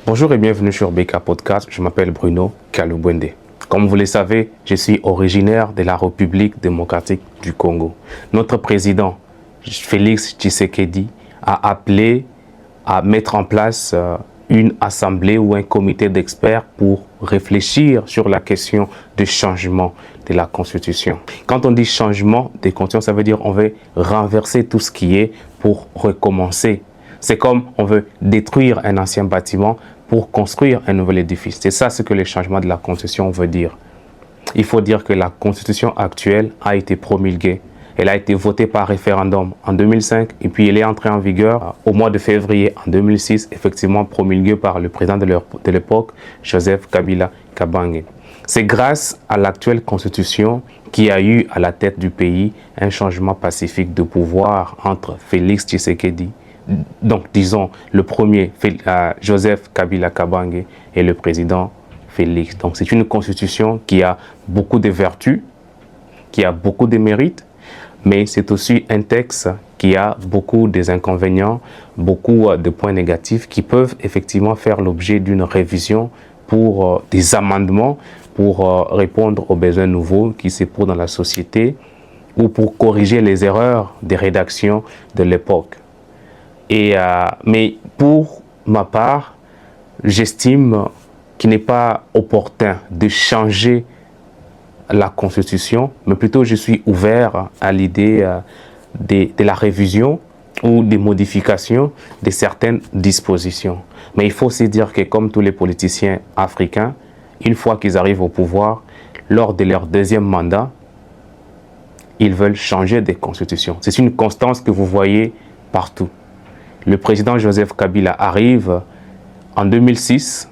Bonjour et bienvenue sur BK Podcast, je m'appelle Bruno Kalubwende. Comme vous le savez, je suis originaire de la République démocratique du Congo. Notre président, Félix Tshisekedi, a appelé à mettre en place une assemblée ou un comité d'experts pour réfléchir sur la question du changement de la Constitution. Quand on dit changement de Constitution, ça veut dire qu'on veut renverser tout ce qui est pour recommencer. C'est comme on veut détruire un ancien bâtiment pour construire un nouvel édifice. C'est ça ce que le changement de la Constitution veut dire. Il faut dire que la Constitution actuelle a été promulguée. Elle a été votée par référendum en 2005 et puis elle est entrée en vigueur au mois de février en 2006, effectivement promulguée par le président de l'époque, Joseph Kabila Kabange. C'est grâce à l'actuelle Constitution qu'il y a eu à la tête du pays un changement pacifique de pouvoir entre Félix Tshisekedi, donc disons le premier Joseph Kabila Kabange et le président Félix. Donc c'est une constitution qui a beaucoup de vertus, qui a beaucoup de mérites, mais c'est aussi un texte qui a beaucoup d'inconvénients, beaucoup de points négatifs qui peuvent effectivement faire l'objet d'une révision pour des amendements, pour répondre aux besoins nouveaux qui se posent dans la société ou pour corriger les erreurs des rédactions de l'époque. Mais pour ma part, j'estime qu'il n'est pas opportun de changer la Constitution, mais plutôt je suis ouvert à l'idée de la révision ou des modifications de certaines dispositions. Mais il faut aussi dire que comme tous les politiciens africains, une fois qu'ils arrivent au pouvoir, lors de leur deuxième mandat, ils veulent changer des constitutions. C'est une constance que vous voyez partout. Le président Joseph Kabila arrive en 2006,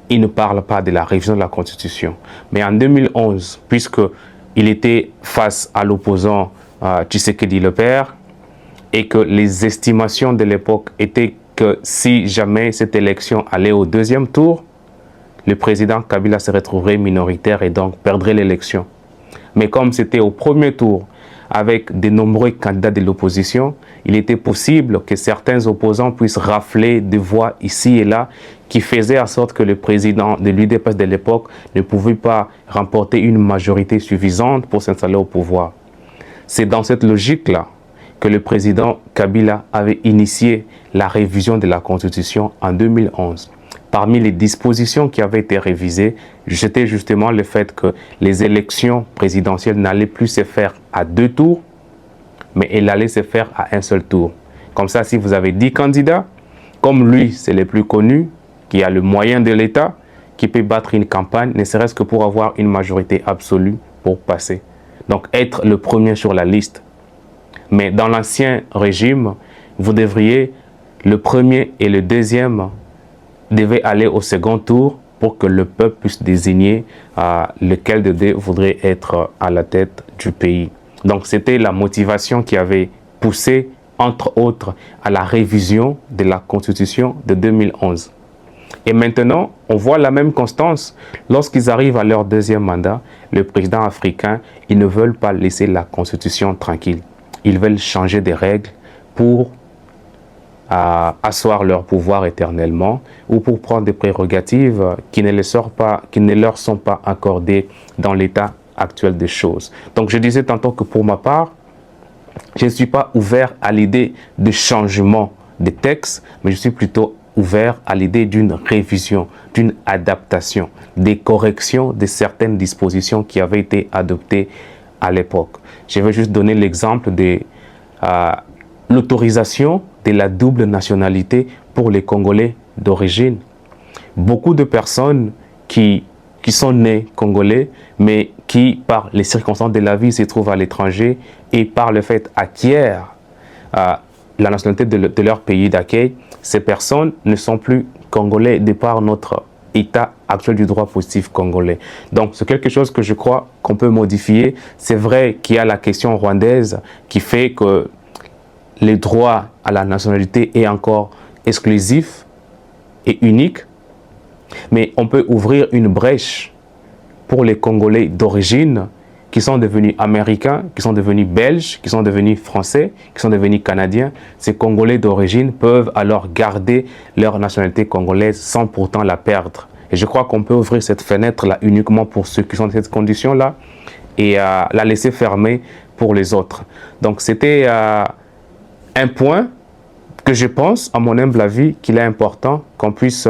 il ne parle pas de la révision de la Constitution. Mais en 2011, puisqu'il était face à l'opposant Tshisekedi le père, et que les estimations de l'époque étaient que si jamais cette élection allait au deuxième tour, le président Kabila se retrouverait minoritaire et donc perdrait l'élection. Mais comme c'était au premier tour, avec de nombreux candidats de l'opposition, il était possible que certains opposants puissent rafler des voix ici et là qui faisaient en sorte que le président de l'UDPS de l'époque ne pouvait pas remporter une majorité suffisante pour s'installer au pouvoir. C'est dans cette logique-là que le président Kabila avait initié la révision de la Constitution en 2011. Parmi les dispositions qui avaient été révisées, c'était justement le fait que les élections présidentielles n'allaient plus se faire à 2 tours, mais elles allaient se faire à un seul tour. Comme ça, si vous avez 10 candidats, comme lui, c'est le plus connu, qui a le moyen de l'État, qui peut battre une campagne, ne serait-ce que pour avoir une majorité absolue pour passer. Donc, être le premier sur la liste. Mais dans l'ancien régime, vous devriez, le premier et le deuxième, devait aller au second tour pour que le peuple puisse désigner lequel de deux voudrait être à la tête du pays. Donc c'était la motivation qui avait poussé, entre autres, à la révision de la Constitution de 2011. Et maintenant, on voit la même constance. Lorsqu'ils arrivent à leur deuxième mandat, le président africain, ils ne veulent pas laisser la Constitution tranquille. Ils veulent changer des règles pour asseoir leur pouvoir éternellement ou pour prendre des prérogatives qui ne leur sont pas accordées dans l'état actuel des choses. Donc je disais tantôt que pour ma part, je ne suis pas ouvert à l'idée de changement des textes, mais je suis plutôt ouvert à l'idée d'une révision, d'une adaptation, des corrections de certaines dispositions qui avaient été adoptées à l'époque. Je vais juste donner l'exemple de l'autorisation de la double nationalité pour les Congolais d'origine. Beaucoup de personnes qui sont nées Congolais, mais qui, par les circonstances de la vie, se trouvent à l'étranger et par le fait acquièrent la nationalité de leur pays d'accueil, ces personnes ne sont plus Congolais de par notre état actuel du droit positif congolais. Donc c'est quelque chose que je crois qu'on peut modifier. C'est vrai qu'il y a la question rwandaise qui fait que le droit à la nationalité est encore exclusif et unique, mais on peut ouvrir une brèche pour les Congolais d'origine qui sont devenus américains, qui sont devenus belges, qui sont devenus français, qui sont devenus canadiens, ces Congolais d'origine peuvent alors garder leur nationalité congolaise sans pourtant la perdre. Et je crois qu'on peut ouvrir cette fenêtre-là uniquement pour ceux qui sont dans cette condition-là et la laisser fermer pour les autres. Donc c'était un point que je pense, à mon humble avis, qu'il est important qu'on puisse,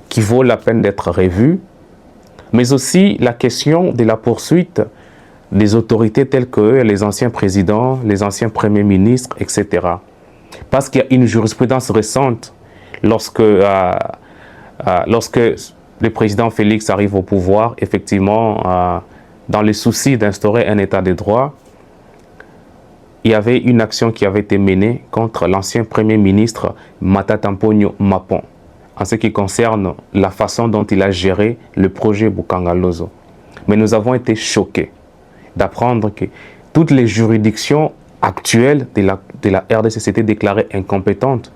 qui vaut la peine d'être revu, mais aussi la question de la poursuite des autorités telles que les anciens présidents, les anciens premiers ministres, etc. Parce qu'il y a une jurisprudence récente lorsque le président Félix arrive au pouvoir, effectivement, dans le souci d'instaurer un état de droit, il y avait une action qui avait été menée contre l'ancien premier ministre Matata Ponyo Mapon, en ce qui concerne la façon dont il a géré le projet Bukangalozo. Mais nous avons été choqués d'apprendre que toutes les juridictions actuelles de la RDC étaient déclarées incompétentes.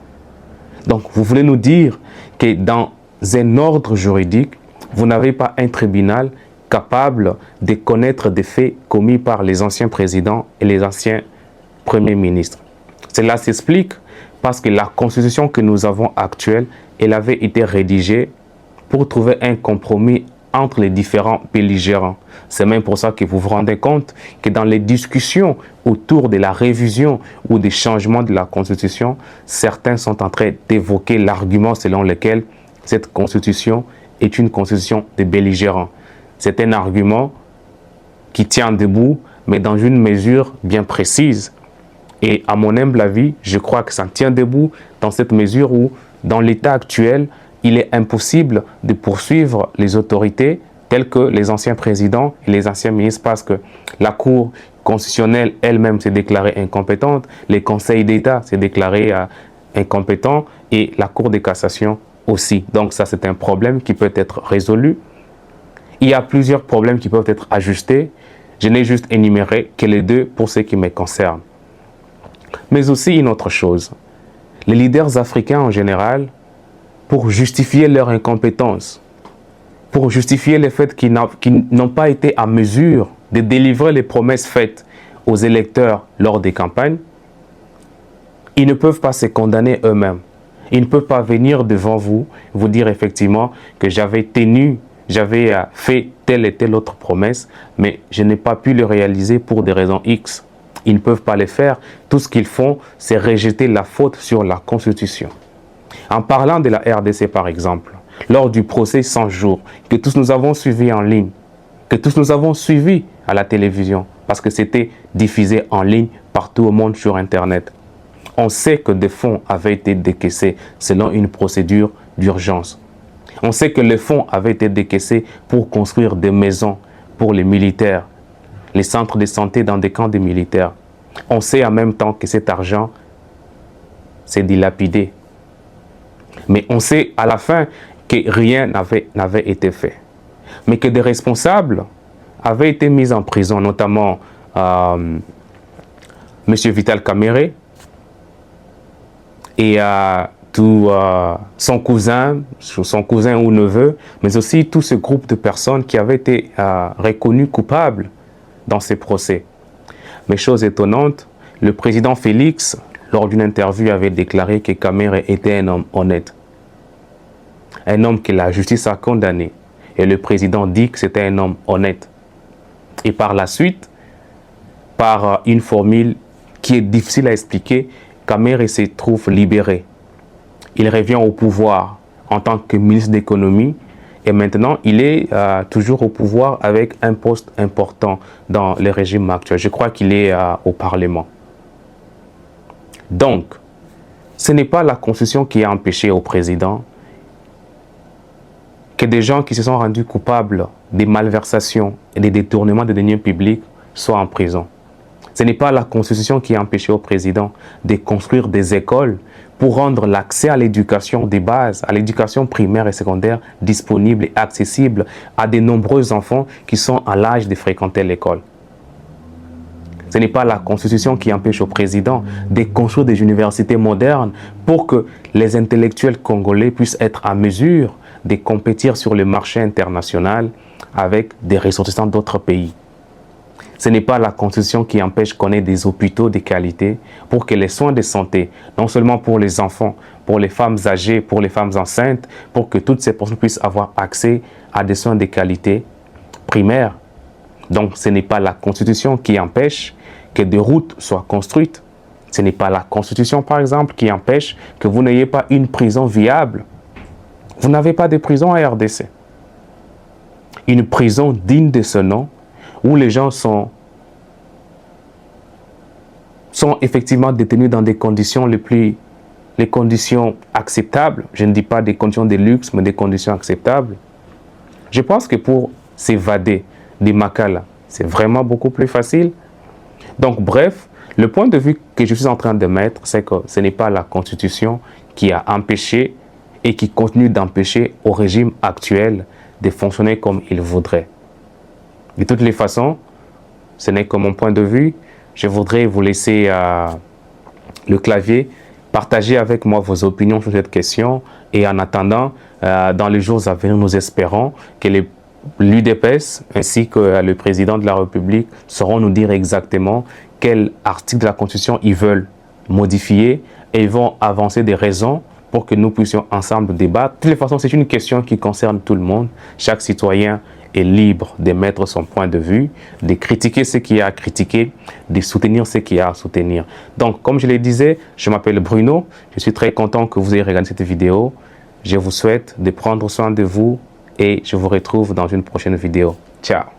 Donc, vous voulez nous dire que dans un ordre juridique, vous n'avez pas un tribunal capable de connaître des faits commis par les anciens présidents et les anciens premiers ministres. Cela s'explique parce que la constitution que nous avons actuelle, elle avait été rédigée pour trouver un compromis entre les différents belligérants. C'est même pour ça que vous vous rendez compte que dans les discussions autour de la révision ou des changements de la Constitution, certains sont en train d'évoquer l'argument selon lequel cette Constitution est une Constitution de belligérants. C'est un argument qui tient debout, mais dans une mesure bien précise. Et à mon humble avis, je crois que ça tient debout dans cette mesure où, dans l'état actuel, il est impossible de poursuivre les autorités telles que les anciens présidents et les anciens ministres parce que la Cour constitutionnelle elle-même s'est déclarée incompétente, les conseils d'État s'est déclaré incompétent et la Cour de cassation aussi. Donc ça, c'est un problème qui peut être résolu. Il y a plusieurs problèmes qui peuvent être ajustés. Je n'ai juste énuméré que les deux pour ce qui me concerne. Mais aussi une autre chose. Les leaders africains en général, pour justifier leur incompétence, pour justifier le fait qu'ils n'ont pas été à mesure de délivrer les promesses faites aux électeurs lors des campagnes, ils ne peuvent pas se condamner eux-mêmes. Ils ne peuvent pas venir devant vous, vous dire effectivement que j'avais fait telle et telle autre promesse, mais je n'ai pas pu le réaliser pour des raisons X. Ils ne peuvent pas le faire. Tout ce qu'ils font, c'est rejeter la faute sur la Constitution. En parlant de la RDC, par exemple, lors du procès 100 jours, que tous nous avons suivi en ligne, que tous nous avons suivi à la télévision, parce que c'était diffusé en ligne partout au monde sur Internet. On sait que des fonds avaient été décaissés selon une procédure d'urgence. On sait que les fonds avaient été décaissés pour construire des maisons pour les militaires, les centres de santé dans des camps de militaires. On sait en même temps que cet argent s'est dilapidé. Mais on sait à la fin que rien n'avait été fait. Mais que des responsables avaient été mis en prison, notamment M. Vital Kamerhe et son cousin ou neveu, mais aussi tout ce groupe de personnes qui avaient été reconnus coupables dans ces procès. Mais chose étonnante, le président Félix, lors d'une interview, avait déclaré que Kamerhe était un homme honnête. Un homme que la justice a condamné. Et le président dit que c'était un homme honnête. Et par la suite, par une formule qui est difficile à expliquer, Kamerhe se trouve libéré. Il revient au pouvoir en tant que ministre d'économie. Et maintenant, il est toujours au pouvoir avec un poste important dans le régime actuel. Je crois qu'il est au Parlement. Donc, ce n'est pas la Constitution qui a empêché au président que des gens qui se sont rendus coupables des malversations et des détournements de deniers publics soient en prison. Ce n'est pas la Constitution qui a empêché au président de construire des écoles pour rendre l'accès à l'éducation de base, à l'éducation primaire et secondaire disponible et accessible à de nombreux enfants qui sont à l'âge de fréquenter l'école. Ce n'est pas la Constitution qui empêche au président de construire des universités modernes pour que les intellectuels congolais puissent être à mesure de compétir sur le marché international avec des ressortissants d'autres pays. Ce n'est pas la Constitution qui empêche qu'on ait des hôpitaux de qualité pour que les soins de santé, non seulement pour les enfants, pour les femmes âgées, pour les femmes enceintes, pour que toutes ces personnes puissent avoir accès à des soins de qualité primaires. Donc, ce n'est pas la Constitution qui empêche que des routes soient construites. Ce n'est pas la Constitution, par exemple, qui empêche que vous n'ayez pas une prison viable. Vous n'avez pas de prison à RDC. Une prison digne de ce nom, où les gens sont effectivement détenus dans des conditions les conditions acceptables. Je ne dis pas des conditions de luxe, mais des conditions acceptables. Je pense que pour s'évader des Makala, c'est vraiment beaucoup plus facile. Donc bref, le point de vue que je suis en train de mettre, c'est que ce n'est pas la Constitution qui a empêché et qui continue d'empêcher au régime actuel de fonctionner comme il voudrait. De toutes les façons, ce n'est que mon point de vue. Je voudrais vous laisser le clavier, partager avec moi vos opinions sur cette question. Et en attendant, dans les jours à venir, nous espérons que l'UDPS ainsi que le président de la République sauront nous dire exactement quel article de la Constitution ils veulent modifier et ils vont avancer des raisons pour que nous puissions ensemble débattre. De toutes les façons, c'est une question qui concerne tout le monde. Chaque citoyen est libre de mettre son point de vue, de critiquer ce qu'il y a à critiquer, de soutenir ce qu'il y a à soutenir. Donc, comme je le disais, je m'appelle Bruno. Je suis très content que vous ayez regardé cette vidéo. Je vous souhaite de prendre soin de vous et je vous retrouve dans une prochaine vidéo. Ciao!